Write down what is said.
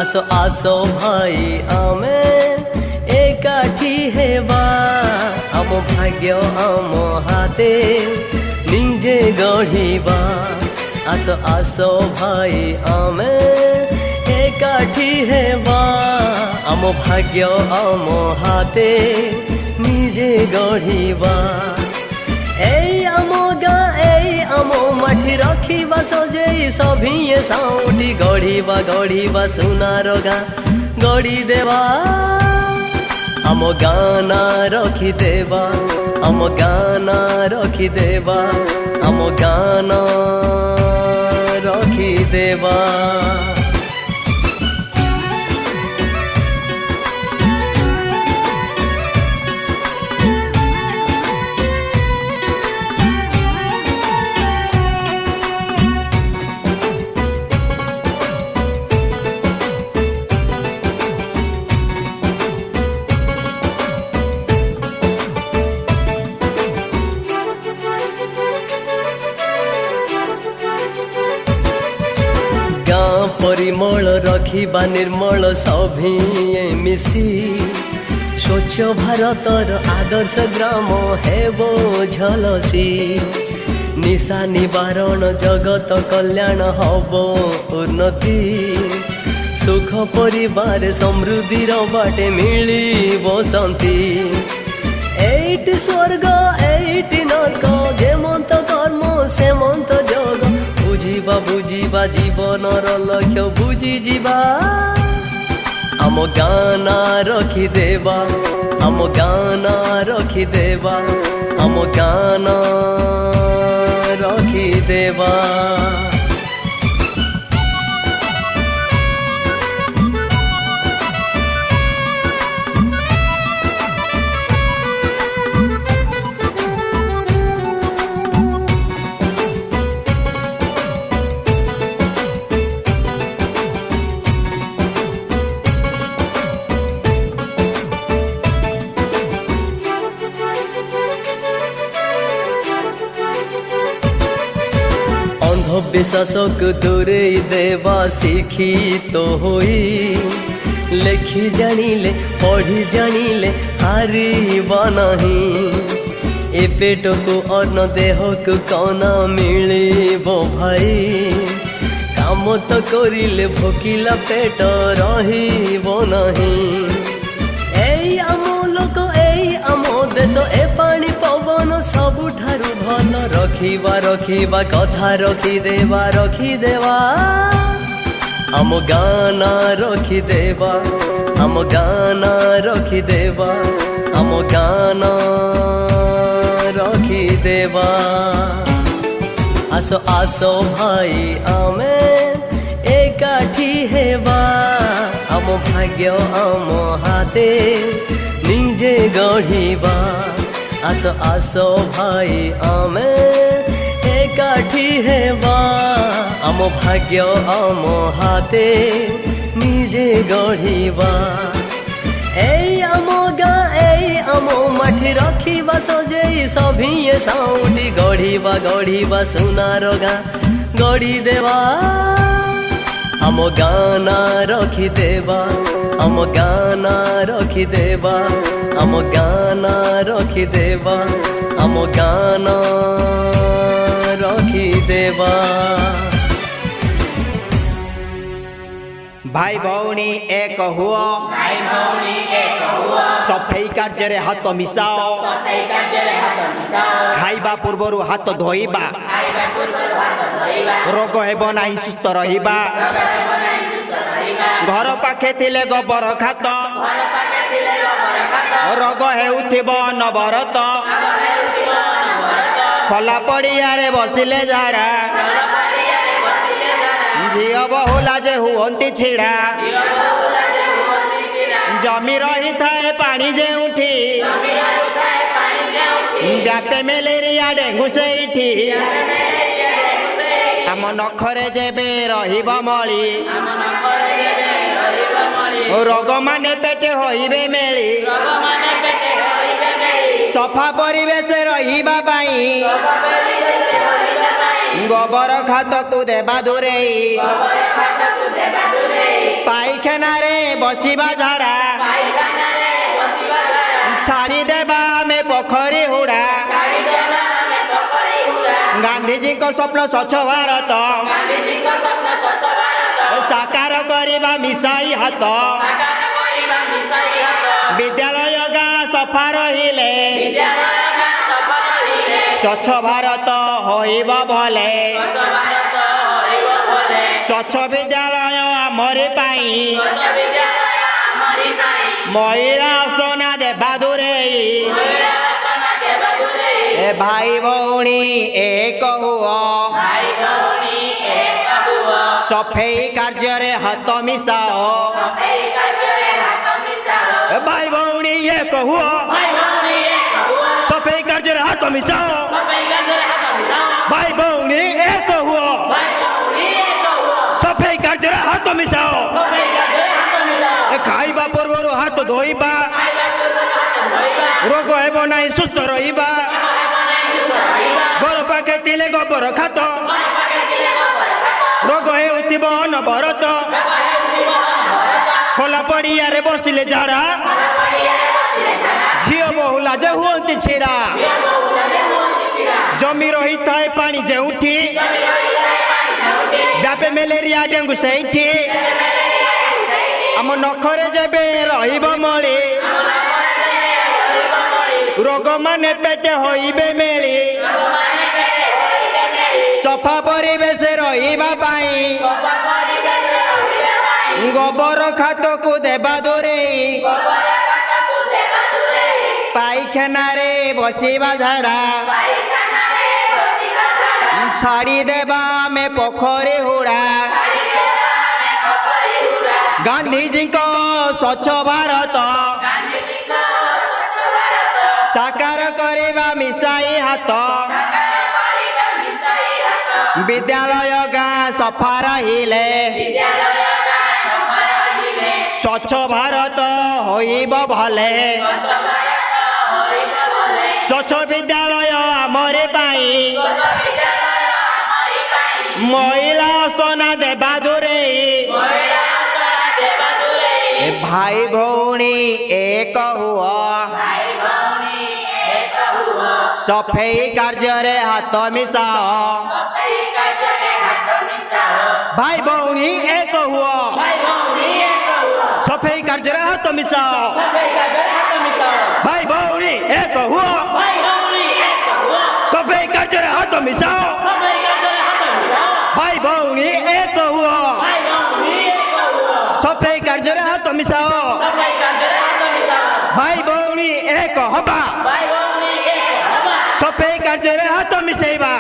आसो आसो भाई आमे एकाठी हेबा आम भाग्य आम हाते निजे गढ़िबा। आसो आसो भाई आमे एकाठी हेबा आम भाग्य आम हाते निजे गढ़िबा। एई आम गाँ एई आम माटी रखिबा सजेई सभिए साउटी गढ़िबा गढ़िबा सुनार गाँ गढ़ी देवा। आम गाना रखिदेवा आम गाना रखिदेवा आम गाना रखिदेवा। परिमल रखिबा निर्मल सभिए मिसी स्वच्छ भारतर आदर्श ग्राम हेबो झलसी। निशा निवारण जगत कल्याण हबो उन्नति सुख परिवार समृद्धि बाटे मिलिबो शांति। एइटी स्वर्ग एइटी नरक जेमंत कर्म सेमंत जग बुझिबा बुझिबा जीवनर लक्ष्य बुझी जीवा। आम गाना रखिदेवा आम गाना रखिदेवा आम गाना रखिदेवा। विश्वासक दूरे देवा शिक्षित होई लेखि जानिले पढ़ी जानिले हारिबा नहीं। ए पेट को अन्न देह को कौना मिलिबो भाई काम तो करिले भोकिला पेट रहिबो नहीं। एई आम लोक एई आम देश ए पानी पवन सबुठारु भल रखिबा रखिबा कथा रखिदेवा रखिदेवा। आम गाना रखिदेवा आम गाना रखिदेवा आम गाना रखिदेवा। आसो आसो भाई आमे एकाठी हेबा आम भाग्य आम हाते निजे गढ़िबा। आसो आसो भाई आमे एकाठी हेबा आम भाग्य आम हाते निजे गढ़िबा। एई आम गाँ एई आम माटी रखिबा सजेई सभिए साउटी गढ़िबा गढ़िबा सुनार गाँ गढ़ी देवा। आम गाना रखिदेवा आम गाना रखिदेवा आम गाना रखिदेवा आम गाना रखिदेवा। भाई भौणी एक हुआ सफाई कार्य हाथ मिसाओ खाइबा पूर्वर हाथ धोइबा रोग हेब नाही सुस्थ रहिबा। घर पाखे थिले गोबर खात रोग हेउथिबो नवरत। खला पड़ियारे बसिले झाड़ा झील बहुला जे हुअंती छिड़ा जमी रही थाए पानी जे उठी व्यापे मेलेरिया डेंगू सेठी। आम नखरे जेबे रहिब मली रोग माने पेटे होइबे मेली। सफा परिवेश रहिबा पाई गोबर खात को देबा दूरे ପାଇଖାନାରେ ବସିବା ଝାଡ଼ା ଛାଡ଼ିଦେବା ଆମେ ପୋଖରୀ ହୁଡ଼ା ଗାନ୍ଧିଜୀଙ୍କ ସ୍ୱପ୍ନ ସ୍ୱଚ୍ଛ ଭାରତ ସାକାର କରିବା ମିଶାଇ ହାତ ବିଦ୍ୟାଳୟ ଗାଁ ସଫା ରହିଲେ ସ୍ୱଚ୍ଛ ଭାରତ ହୋଇବ ଭଲେ ସ୍ୱଚ୍ଛ ବିଦ୍ୟାଳୟ ଆମରି ପାଇଁ ମହିଳା ଆସନା ଦେବା ଦୂରେଇ ଏ ଭାଇ ଭଉଣୀ ଏକ ହୁଅ ସଫେଇ କାର୍ଯ୍ୟରେ ହାତ ମିଶାଅ ଏ ଭାଇ ଭଉଣୀ ଏକ ହୁଅ ସଫେଇ କାର୍ଯ୍ୟରେ ହାତ ମିଶାଅ ଭାଇ ଭଉଣୀ ଏକ ହୁଅ ସଫେଇ କାର୍ଯ୍ୟରେ ହାତ ମିଶାଅ ଖାଇବା ପୂର୍ବରୁ ହାତ ଧୋଇବା ରୋଗ ହେବ ନାହିଁ ସୁସ୍ଥ ରହିବା ଘର ପାଖେ ଥିଲେ ଗୋବର ଖାତ ରୋଗ ହେଉଥିବ ଅନବରତ ଖୋଲା ପଡ଼ିଆରେ ବସିଲେ ଝାଡ଼ା ଝିଅ ବହୁ ଲାଜ ହୁଅନ୍ତି ଛିଡ଼ା ଜମି ରହିଥାଏ ପାଣି ଯେଉଁଠି ବ୍ୟାପେ ମ୍ୟାଲେରିଆ ଡେଙ୍ଗୁ ସେଇଠି ଆମ ନଖରେ ଯେବେ ରହିବ ମଳି ରୋଗମାନେ ପେଟେ ହୋଇବେ ମେଳି ସଫା ପରିବେଶ ରହିବା ପାଇଁ ଗୋବର ଖାତକୁ ଦେବା ଦୂରେଇ ପାଇଖାନାରେ ବସିବା ଝାଡ଼ା ଛାଡ଼ିଦେବା ଆମେ ପୋଖରୀ ହୁଡ଼ା ଗାନ୍ଧିଜୀଙ୍କ ସ୍ୱଚ୍ଛ ଭାରତ ସାକାର କରିବା ମିଶାଇ ହାତ ବିଦ୍ୟାଳୟ ଗାଁ ସଫା ରହିଲେ ସ୍ୱଚ୍ଛ ଭାରତ ହୋଇବ ଭଲେ ସ୍ୱଚ୍ଛ ବିଦ୍ୟାଳୟ ଆମରି ପାଇଁ ମହିଳା ଆସନା ଦେବା ଦୂରେଇ ଭାଇ ଭଉଣୀ ଏକ ହୁଅ ସଫେଇ କାର୍ଯ୍ୟରେ ହାତ ମିଶାଅ ଭାଇ ଭଉଣୀ ଏକ ହୁଅ ସଫେଇ କାର୍ଯ୍ୟରେ ହାତ ମିଶାଅ ଭାଇ ଭଉଣୀ ଏକ ହୁଅ ସଫେଇ କାର୍ଯ୍ୟରେ ହାତ ମିଶାଅ ଭାଇ ଭଉଣୀ ଏକ ହୁଅ ସଫେଇ କାର୍ଯ୍ୟରେ ହାତ ମିଶାଅ ଭାଇ ଭଉଣୀ ଏକ ହବା ସଫେଇ କାର୍ଯ୍ୟରେ ହାତ ମିଶାଇବା